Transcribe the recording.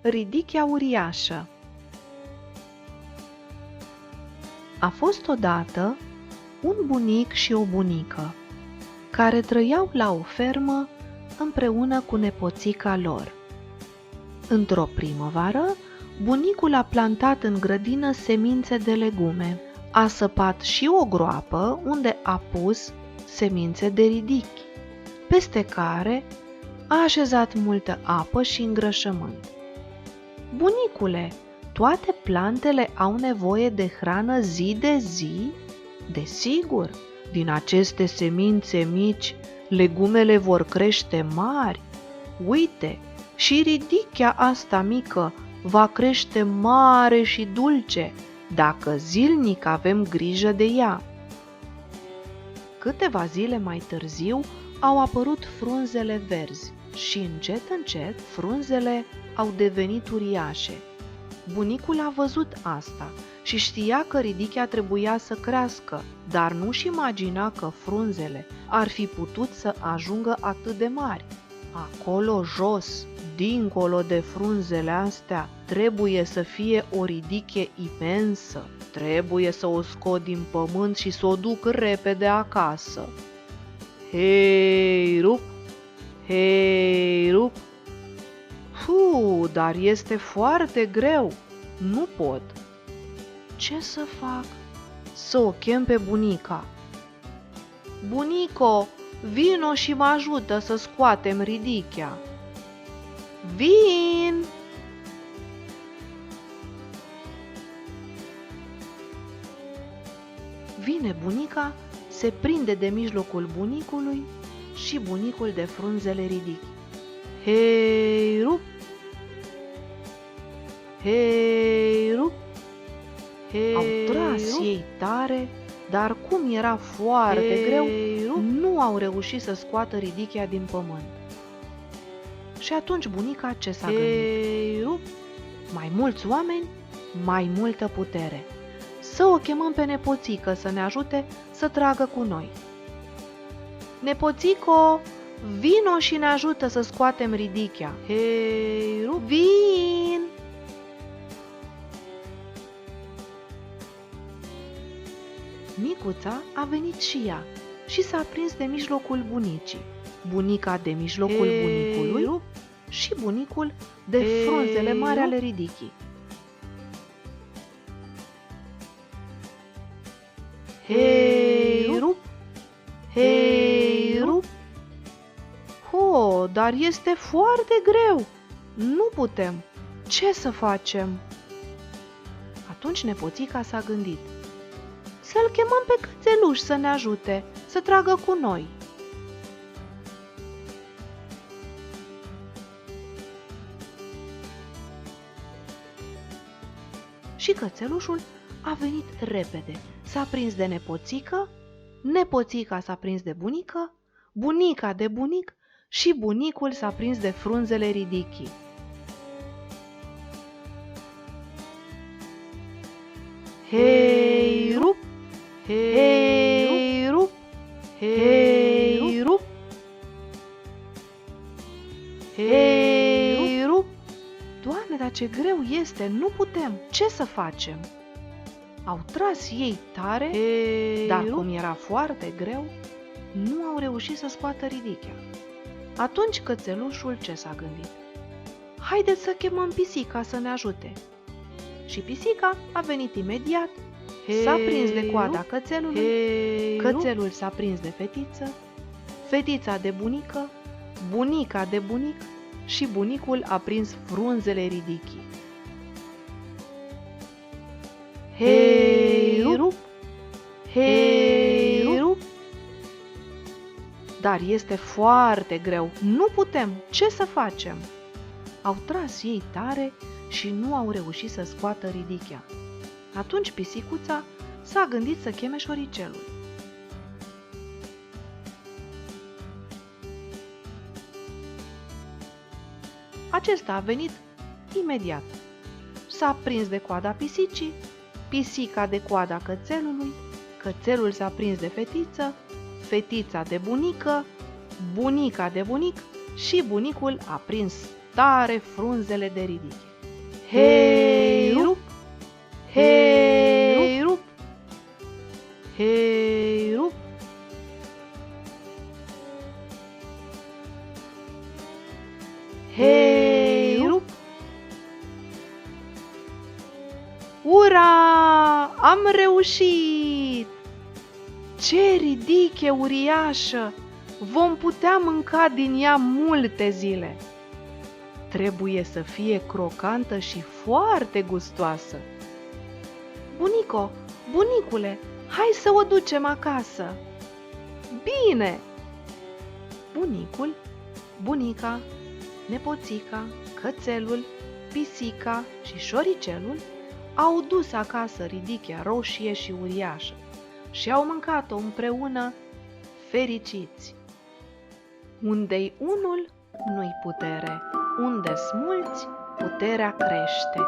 Ridichea uriașă. A fost odată un bunic și o bunică care trăiau la o fermă împreună cu nepoțica lor. Într-o primăvară, bunicul a plantat în grădină semințe de legume. A săpat și o groapă unde a pus semințe de ridichi, peste care a așezat multă apă și îngrășământ. Bunicule, toate plantele au nevoie de hrană zi de zi? Desigur, din aceste semințe mici, legumele vor crește mari. Uite, și ridichea asta mică va crește mare și dulce, dacă zilnic avem grijă de ea. Câteva zile mai târziu au apărut frunzele verzi și încet, încet, frunzele au devenit uriașe. Bunicul a văzut asta și știa că ridichea trebuia să crească, dar nu-și imagina că frunzele ar fi putut să ajungă atât de mari. Acolo jos, dincolo de frunzele astea, trebuie să fie o ridiche imensă. Trebuie să o scot din pământ și să o duc repede acasă. Hei, rup! Hei, rup! Dar este foarte greu. Nu pot. Ce să fac? Să o chem pe bunica. Bunico, vino și mă ajută să scoatem ridichea. Vin! Vine bunica, se prinde de mijlocul bunicului și bunicul de frunzele ridichi. Hei, rup! Hei, rup! Hei, au tras ei tare, dar cum era foarte greu, nu au reușit să scoată ridichea din pământ. Și atunci bunica ce s-a gândit? Mai mulți oameni, mai multă putere. Să o chemăm pe nepoțică să ne ajute să tragă cu noi. Nepoțico, vino și ne ajută să scoatem ridichea. Hei, vin! Micuța a venit și ea și s-a prins de mijlocul bunicii, bunica de mijlocul bunicului și bunicul de frunzele mari ale ridichii. Hei, rup! Hei, rup! Dar este foarte greu! Nu putem! Ce să facem? Atunci nepoțica s-a gândit. Să-l chemăm pe cățeluș să ne ajute, să tragă cu noi. Și cățelușul a venit repede, s-a prins de nepoțică, nepoțica s-a prins de bunică, bunica de bunic și bunicul s-a prins de frunzele ridichii. Hei, rup! Hei, rup! Hei, rup! Hei, rup! Doamne, dar ce greu este, nu putem, ce să facem? Au tras ei tare, dar cum era foarte greu, nu au reușit să scoată ridichea. Atunci cățelușul ce s-a gândit? Haideți să chemăm pisica să ne ajute. Și pisica a venit imediat, s-a prins de coada cățelului, cățelul s-a prins de fetiță, fetița de bunică, bunica de bunic și bunicul a prins frunzele ridichii. Hei, rup! Hei, rup! Dar este foarte greu, nu putem, ce să facem? Au tras ei tare și nu au reușit să scoată ridichea. Atunci pisicuța s-a gândit să cheme șoricelul. Acesta a venit imediat. S-a prins de coada pisicii, pisica de coada cățelului, cățelul s-a prins de fetiță, fetița de bunică, bunica de bunic și bunicul a prins tare frunzele de ridiche. Hei rup, hei rup, hei rup. Hei rup. Ura! Am reușit! Ce ridiche uriașă! Vom putea mânca din ea multe zile. Trebuie să fie crocantă și foarte gustoasă. Bunico, bunicule, hai să o ducem acasă. Bine! Bunicul, bunica, nepoțica, cățelul, pisica și șoricelul au dus acasă ridichea roșie și uriașă și au mâncat-o împreună fericiți. Unde-i unul, nu-i putere, unde-s mulți, puterea crește.